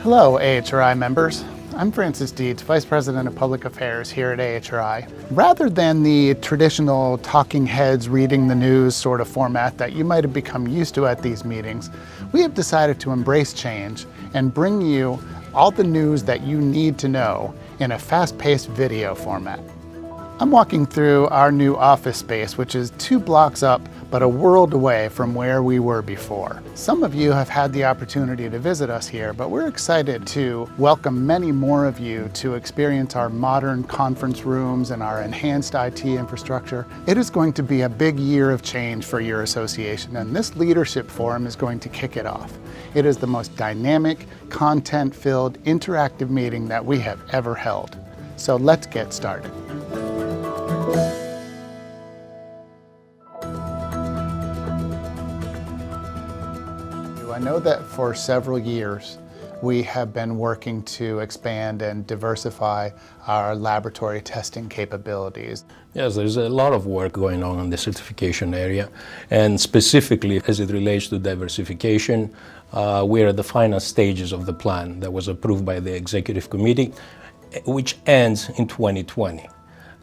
Hello, AHRI members. I'm Francis Dietz, Vice President of Public Affairs here at AHRI. Rather than the traditional talking heads reading the news sort of format that you might have become used to at these meetings, we have decided to embrace change and bring you all the news that you need to know in a fast-paced video format. I'm walking through our new office space, which is 2 blocks up, but a world away from where we were before. Some of you have had the opportunity to visit us here, but we're excited to welcome many more of you to experience our modern conference rooms and our enhanced IT infrastructure. It is going to be a big year of change for your association, and this leadership forum is going to kick it off. It is the most dynamic, content-filled, interactive meeting that we have ever held. So let's get started. I know that for several years we have been working to expand and diversify our laboratory testing capabilities. Yes, there's a lot of work going on in the certification area, and specifically as it relates to diversification, we're at the final stages of the plan that was approved by the Executive Committee, which ends in 2020.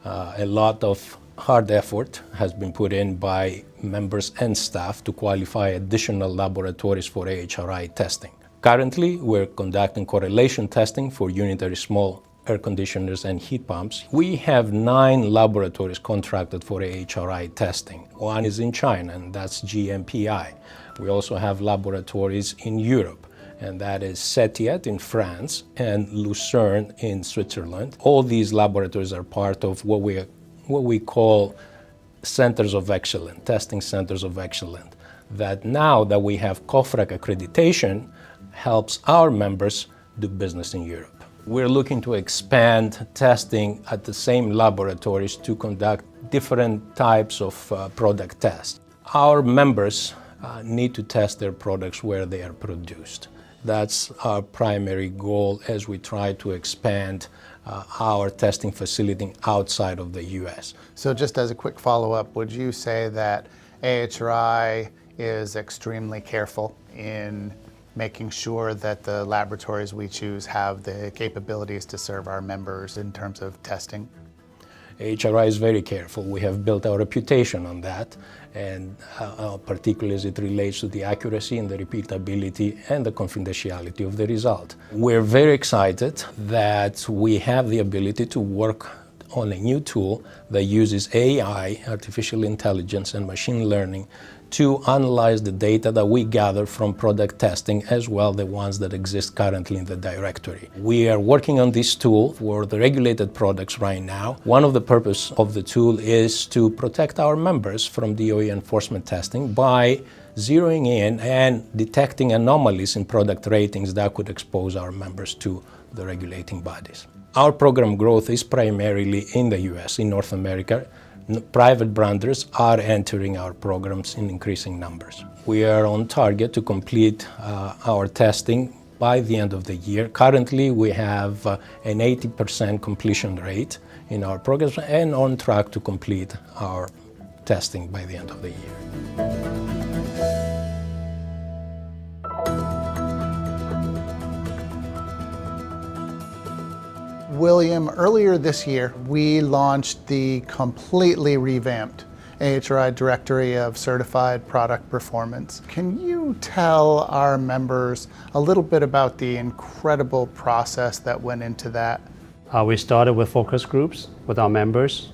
A lot of hard effort has been put in by members and staff to qualify additional laboratories for AHRI testing. Currently, we're conducting correlation testing for unitary small air conditioners and heat pumps. We have 9 laboratories contracted for AHRI testing. One is in China, and that's GMPI. We also have laboratories in Europe, and that is CETIET in France and Lucerne in Switzerland. All these laboratories are part of what we call centers of excellence, testing centers of excellence, that now that we have COFRAC accreditation, helps our members do business in Europe. We're looking to expand testing at the same laboratories to conduct different types of product tests. Our members need to test their products where they are produced. That's our primary goal as we try to expand our testing facility outside of the U.S. So just as a quick follow-up, would you say that AHRI is extremely careful in making sure that the laboratories we choose have the capabilities to serve our members in terms of testing? AHRI is very careful. We have built our reputation on that, and particularly as it relates to the accuracy and the repeatability and the confidentiality of the result. We're very excited that we have the ability to work on a new tool that uses AI, artificial intelligence, and machine learning to analyze the data that we gather from product testing, as well the ones that exist currently in the directory. We are working on this tool for the regulated products right now. One of the purposes of the tool is to protect our members from DOE enforcement testing by zeroing in and detecting anomalies in product ratings that could expose our members to the regulating bodies. Our program growth is primarily in the US, in North America. Private branders are entering our programs in increasing numbers. We are on target to complete our testing by the end of the year. Currently, we have an 80% completion rate in our programs and on track to complete our testing by the end of the year. William, earlier this year, we launched the completely revamped AHRI Directory of Certified Product Performance. Can you tell our members a little bit about the incredible process that went into that? We started with focus groups with our members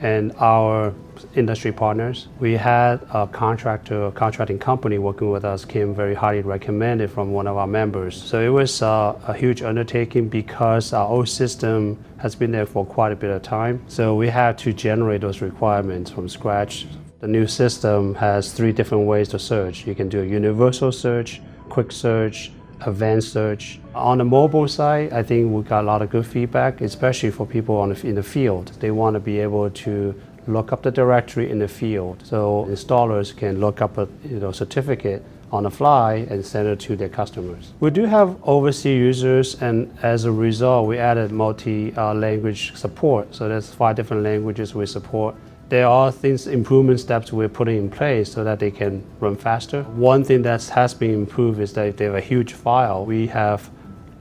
and our industry partners. We had a contracting company working with us, came very highly recommended from one of our members. So it was a huge undertaking because our old system has been there for quite a bit of time. So we had to generate those requirements from scratch. The new system has 3 different ways to search. You can do a universal search, quick search, advanced search. On the mobile side, I think we got a lot of good feedback, especially for people in the field. They want to be able to look up the directory in the field, so installers can look up a certificate on the fly and send it to their customers. We do have overseas users, and as a result, we added multi-language support. So there's 5 different languages we support. There are improvement steps we're putting in place so that they can run faster. One thing that has been improved is that if they have a huge file, we have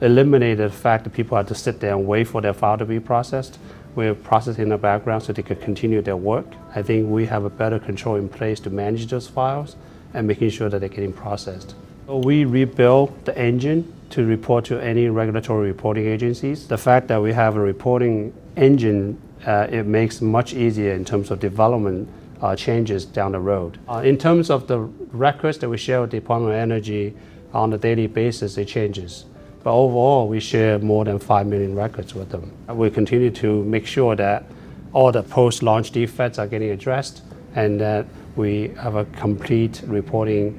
eliminated the fact that people had to sit there and wait for their file to be processed. We're processing in the background so they could continue their work. I think we have a better control in place to manage those files and making sure that they're getting processed. So we rebuilt the engine to report to any regulatory reporting agencies. The fact that we have a reporting engine, it makes it much easier in terms of development changes down the road. In terms of the records that we share with the Department of Energy on a daily basis, it changes. But overall, we share more than 5 million records with them. We continue to make sure that all the post-launch defects are getting addressed and that we have a complete reporting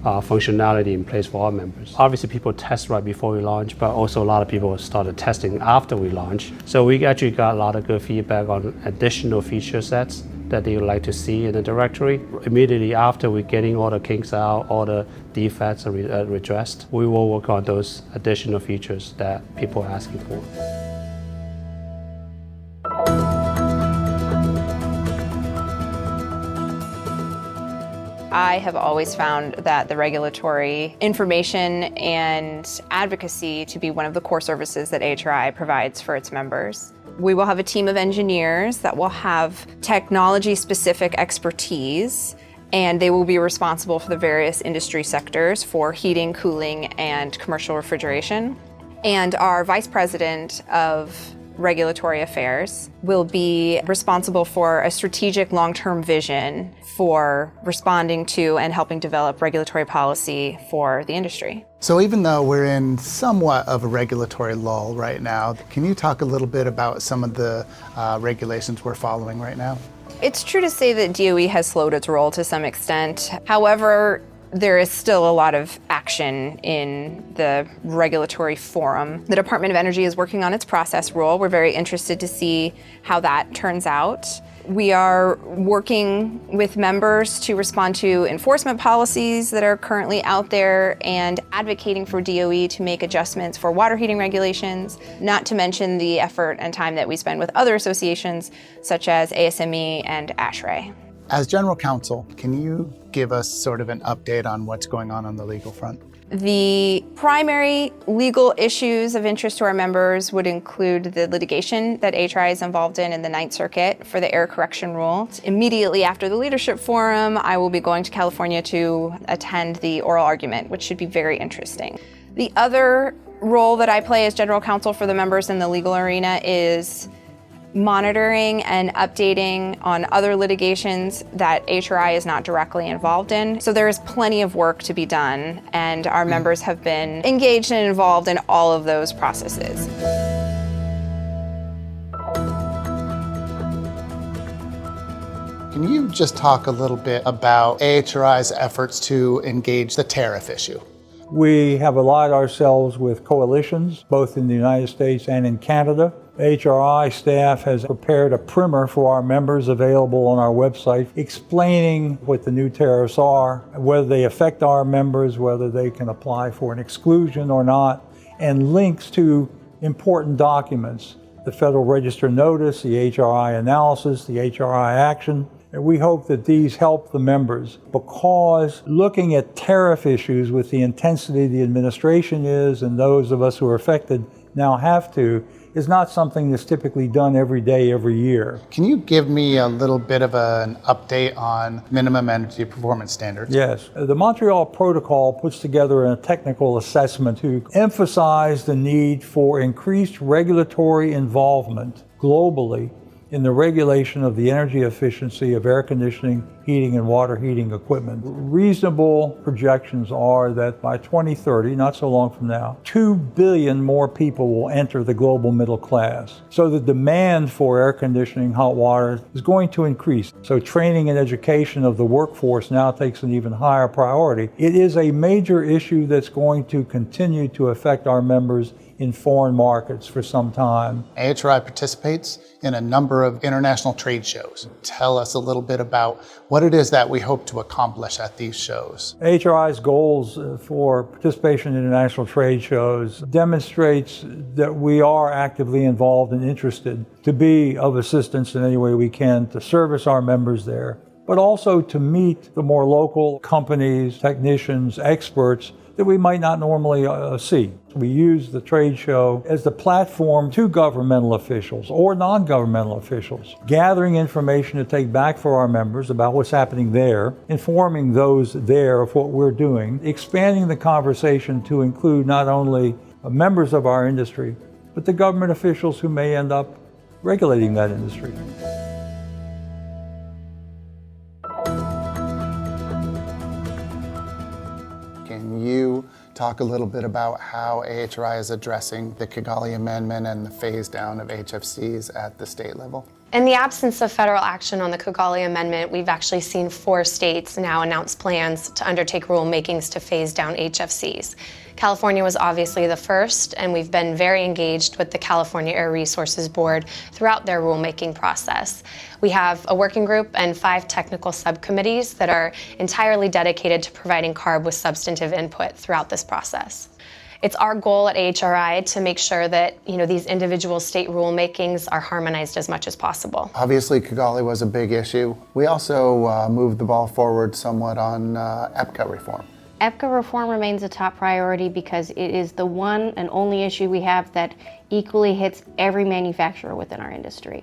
functionality in place for our members. Obviously, people test right before we launch, but also a lot of people started testing after we launch. So we actually got a lot of good feedback on additional feature sets that they would like to see in the directory. Immediately after we're getting all the kinks out, all the defects are redressed, we will work on those additional features that people are asking for. I have always found that the regulatory information and advocacy to be one of the core services that AHRI provides for its members. We will have a team of engineers that will have technology-specific expertise, and they will be responsible for the various industry sectors for heating, cooling, and commercial refrigeration. And our Vice President of Regulatory Affairs will be responsible for a strategic long-term vision for responding to and helping develop regulatory policy for the industry. So even though we're in somewhat of a regulatory lull right now, can you talk a little bit about some of the regulations we're following right now? It's true to say that DOE has slowed its roll to some extent. However, there is still a lot of action in the regulatory forum. The Department of Energy is working on its process rule. We're very interested to see how that turns out. We are working with members to respond to enforcement policies that are currently out there and advocating for DOE to make adjustments for water heating regulations, not to mention the effort and time that we spend with other associations such as ASME and AHRI. As General Counsel, can you give us sort of an update on what's going on the legal front? The primary legal issues of interest to our members would include the litigation that AHRI is involved in the Ninth Circuit for the error correction rule. Immediately after the leadership forum, I will be going to California to attend the oral argument, which should be very interesting. The other role that I play as General Counsel for the members in the legal arena is monitoring and updating on other litigations that AHRI is not directly involved in. So there is plenty of work to be done, and our members have been engaged and involved in all of those processes. Can you just talk a little bit about AHRI's efforts to engage the tariff issue? We have allied ourselves with coalitions, both in the United States and in Canada. AHRI staff has prepared a primer for our members available on our website explaining what the new tariffs are, whether they affect our members, whether they can apply for an exclusion or not, and links to important documents, the Federal Register Notice, the AHRI Analysis, the AHRI Action. And we hope that these help the members, because looking at tariff issues with the intensity the administration is and those of us who are affected now have to, is not something that's typically done every day, every year. Can you give me a little bit of an update on minimum energy performance standards? Yes. The Montreal Protocol puts together a technical assessment to emphasize the need for increased regulatory involvement globally in the regulation of the energy efficiency of air conditioning, heating, and water heating equipment. Reasonable projections are that by 2030, not so long from now, 2 billion more people will enter the global middle class. So the demand for air conditioning, hot water is going to increase. So training and education of the workforce now takes an even higher priority. It is a major issue that's going to continue to affect our members in foreign markets for some time. AHRI participates in a number of international trade shows. Tell us a little bit about what it is that we hope to accomplish at these shows. AHRI's goals for participation in international trade shows demonstrates that we are actively involved and interested to be of assistance in any way we can to service our members there but also to meet the more local companies, technicians, experts that we might not normally see. We use the trade show as the platform to governmental officials or non-governmental officials, gathering information to take back for our members about what's happening there, informing those there of what we're doing, expanding the conversation to include not only members of our industry, but the government officials who may end up regulating that industry. Can you talk a little bit about how AHRI is addressing the Kigali Amendment and the phase down of HFCs at the state level? In the absence of federal action on the Kigali Amendment, we've actually seen 4 states now announce plans to undertake rulemakings to phase down HFCs. California was obviously the first, and we've been very engaged with the California Air Resources Board throughout their rulemaking process. We have a working group and 5 technical subcommittees that are entirely dedicated to providing CARB with substantive input throughout this process. It's our goal at AHRI to make sure that these individual state rulemakings are harmonized as much as possible. Obviously, Kigali was a big issue. We also moved the ball forward somewhat on EPCA reform. EPCA reform remains a top priority because it is the one and only issue we have that equally hits every manufacturer within our industry.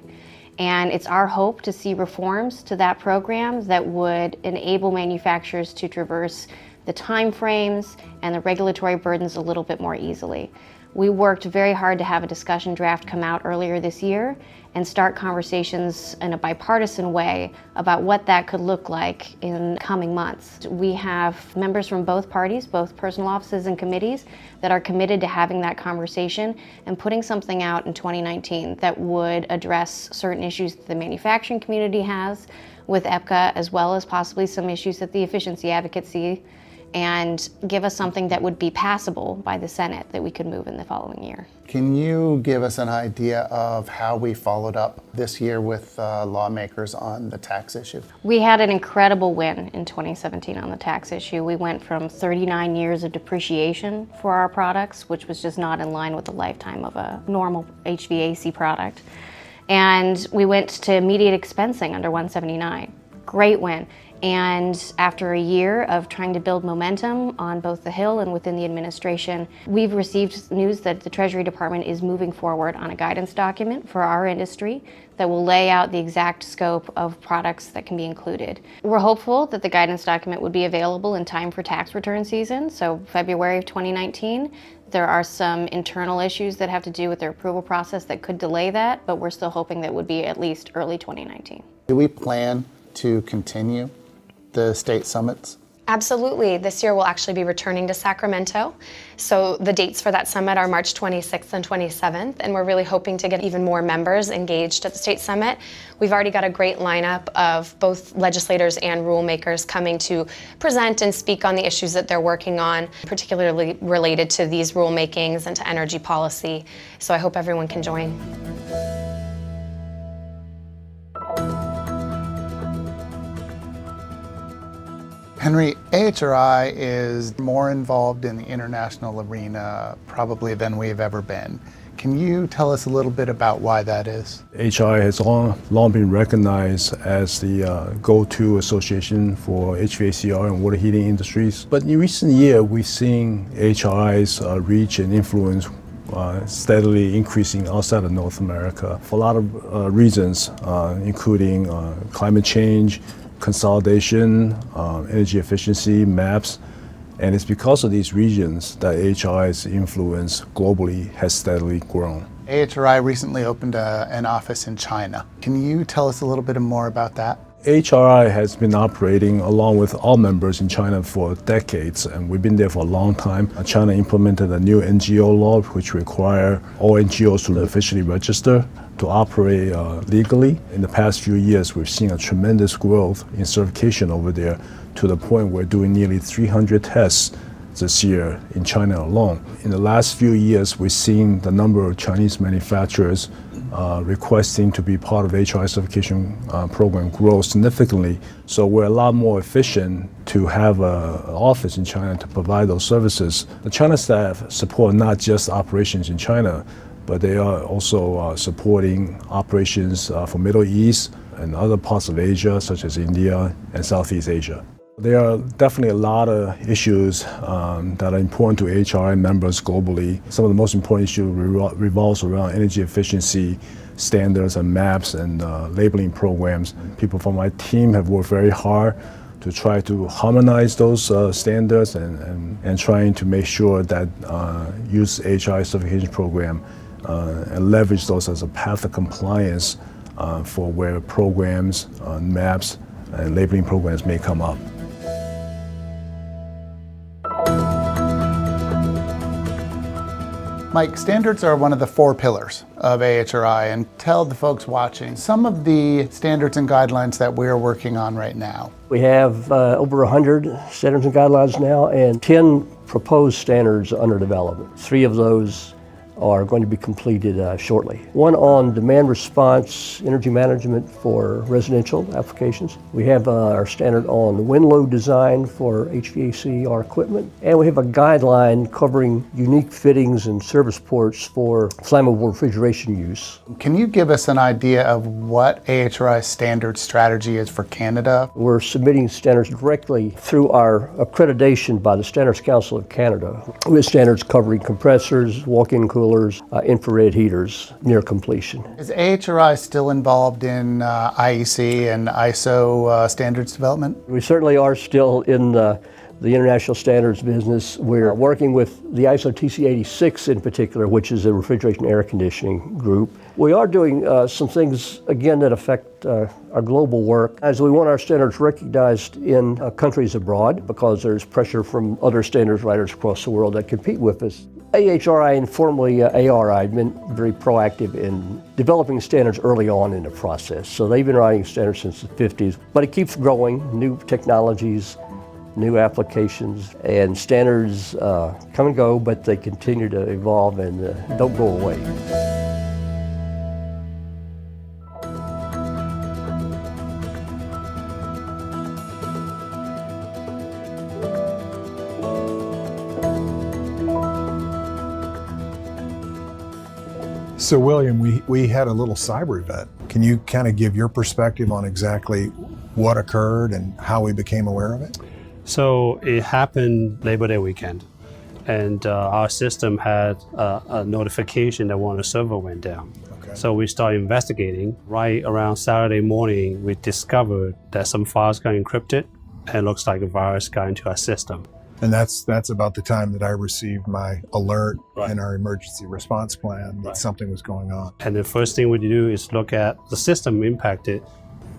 And it's our hope to see reforms to that program that would enable manufacturers to traverse the time frames and the regulatory burdens a little bit more easily. We worked very hard to have a discussion draft come out earlier this year and start conversations in a bipartisan way about what that could look like in coming months. We have members from both parties, both personal offices and committees, that are committed to having that conversation and putting something out in 2019 that would address certain issues that the manufacturing community has with EPCA, as well as possibly some issues that the efficiency advocates see, and give us something that would be passable by the Senate that we could move in the following year. Can you give us an idea of how we followed up this year with lawmakers on the tax issue? We had an incredible win in 2017 on the tax issue. We went from 39 years of depreciation for our products, which was just not in line with the lifetime of a normal HVAC product. And we went to immediate expensing under 179. Great win. And after a year of trying to build momentum on both the Hill and within the administration, we've received news that the Treasury Department is moving forward on a guidance document for our industry that will lay out the exact scope of products that can be included. We're hopeful that the guidance document would be available in time for tax return season, so February of 2019. There are some internal issues that have to do with their approval process that could delay that, but we're still hoping that would be at least early 2019. Do we plan to continue the state summits? Absolutely. This year we'll actually be returning to Sacramento. So the dates for that summit are March 26th and 27th, and we're really hoping to get even more members engaged at the state summit. We've already got a great lineup of both legislators and rulemakers coming to present and speak on the issues that they're working on, particularly related to these rulemakings and to energy policy. So I hope everyone can join. Henry, AHRI is more involved in the international arena probably than we've ever been. Can you tell us a little bit about why that is? AHRI has long been recognized as the go-to association for HVACR and water heating industries. But in recent years, we've seen AHRI's reach and influence steadily increasing outside of North America for a lot of reasons, including climate change, consolidation, energy efficiency, maps, and it's because of these regions that AHRI's influence globally has steadily grown. AHRI recently opened an office in China. Can you tell us a little bit more about that? AHRI has been operating along with all members in China for decades, and we've been there for a long time. China implemented a new NGO law which require all NGOs to officially register to operate legally. In the past few years, we've seen a tremendous growth in certification over there to the point we're doing nearly 300 tests this year in China alone. In the last few years, we've seen the number of Chinese manufacturers requesting to be part of AHRI certification program grow significantly. So we're a lot more efficient to have an office in China to provide those services. The China staff support not just operations in China, but they are also supporting operations for Middle East and other parts of Asia, such as India and Southeast Asia. There are definitely a lot of issues that are important to AHRI members globally. Some of the most important issues revolves around energy efficiency standards and maps and labeling programs. People from my team have worked very hard to try to harmonize those standards and trying to make sure that use AHRI certification program and leverage those as a path of compliance for where programs, maps, and labeling programs may come up. Mike, standards are one of the 4 pillars of AHRI, and tell the folks watching some of the standards and guidelines that we're working on right now. We have over 100 standards and guidelines now and 10 proposed standards under development. 3 of those are going to be completed shortly. One on demand response energy management for residential applications. We have our standard on wind load design for HVAC equipment. And we have a guideline covering unique fittings and service ports for flammable refrigeration use. Can you give us an idea of what AHRI's standard strategy is for Canada? We're submitting standards directly through our accreditation by the Standards Council of Canada, with standards covering compressors, walk-in coolers, infrared heaters near completion. Is AHRI still involved in IEC and ISO standards development? We certainly are still in the international standards business. We're working with the ISO TC86 in particular, which is a refrigeration air conditioning group. We are doing some things, again, that affect our global work, as we want our standards recognized in countries abroad, because there's pressure from other standards writers across the world that compete with us. AHRI and formerly AHRI have been very proactive in developing standards early on in the process. So they've been writing standards since the 50s, but it keeps growing, new technologies, new applications, and standards come and go, but they continue to evolve and don't go away. So William, we had a little cyber event. Can you kind of give your perspective on exactly what occurred and how we became aware of it? So it happened Labor Day weekend, and our system had a notification that one of the server went down. Okay. So we started investigating. Right around Saturday morning, we discovered that some files got encrypted, and it looks like a virus got into our system. And that's about the time that I received my alert in our emergency response plan that something was going on. And the first thing we do is look at the system impacted.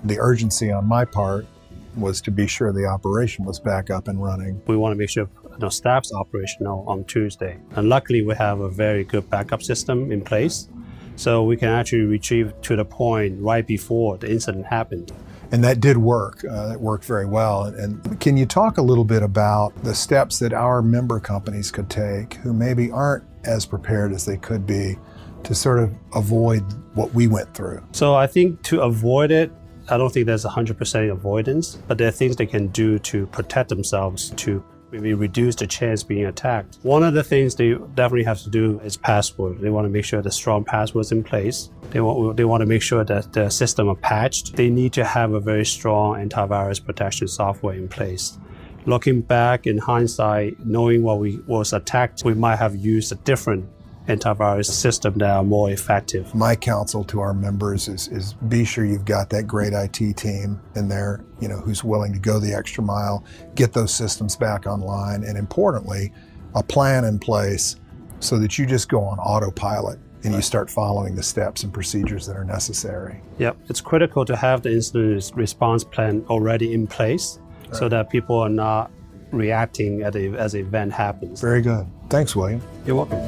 The urgency on my part was to be sure the operation was back up and running. We want to make sure staff's operational on Tuesday. And luckily we have a very good backup system in place, so we can actually retrieve to the point right before the incident happened. And that did work. It worked very well. And can you talk a little bit about the steps that our member companies could take who maybe aren't as prepared as they could be to sort of avoid what we went through? So I think to avoid it, I don't think there's 100% avoidance, but there are things they can do to protect themselves, to maybe reduce the chance of being attacked. One of the things they definitely have to do is password. They want to make sure the strong password's in place. They want to make sure that the system are patched. They need to have a very strong antivirus protection software in place. Looking back in hindsight, knowing what was attacked, we might have used a different antivirus system that are more effective. My counsel to our members is be sure you've got that great IT team in there, who's willing to go the extra mile, get those systems back online, and importantly, a plan in place so that you just go on autopilot and you start following the steps and procedures that are necessary. Yep, it's critical to have the incident response plan already in place so that people are not reacting as the event happens. Very good. Thanks, William. You're welcome.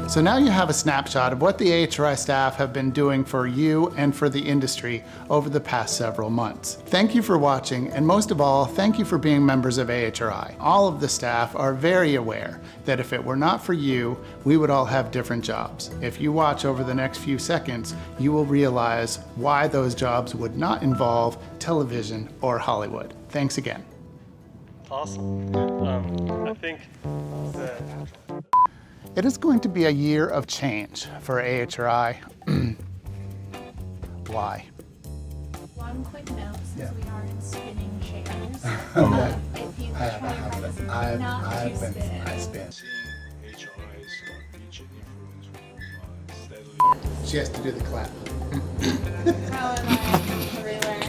So now you have a snapshot of what the AHRI staff have been doing for you and for the industry over the past several months. Thank you for watching, and most of all, thank you for being members of AHRI. All of the staff are very aware that if it were not for you, we would all have different jobs. If you watch over the next few seconds, you will realize why those jobs would not involve television or Hollywood. Thanks again. Awesome. I think that It is going to be a year of change for AHRI. Why? One quick note, since Yeah. we are in spinning chairs. Okay. If you try your best not to spin. I spin. She has to do the clap. How am I relearn?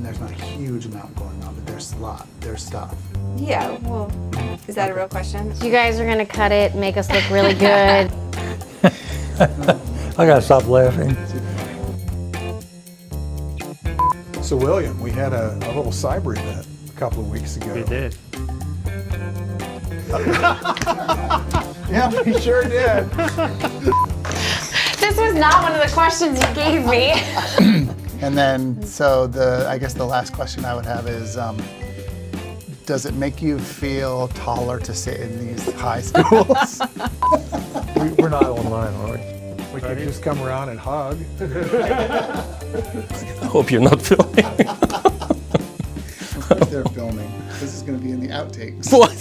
There's not a huge amount going on, but there's stuff. Yeah, well, is that a real question? You guys are gonna cut it, make us look really good. I gotta stop laughing. So William, we had a little cyber event a couple of weeks ago. We did. Yeah, we sure did. This was not one of the questions you gave me. And then, so I guess the last question I would have is, does it make you feel taller to sit in these high stools? We're not online, are we? We could just come around and hug. I hope you're not filming. They're filming. This is going to be in the outtakes. What?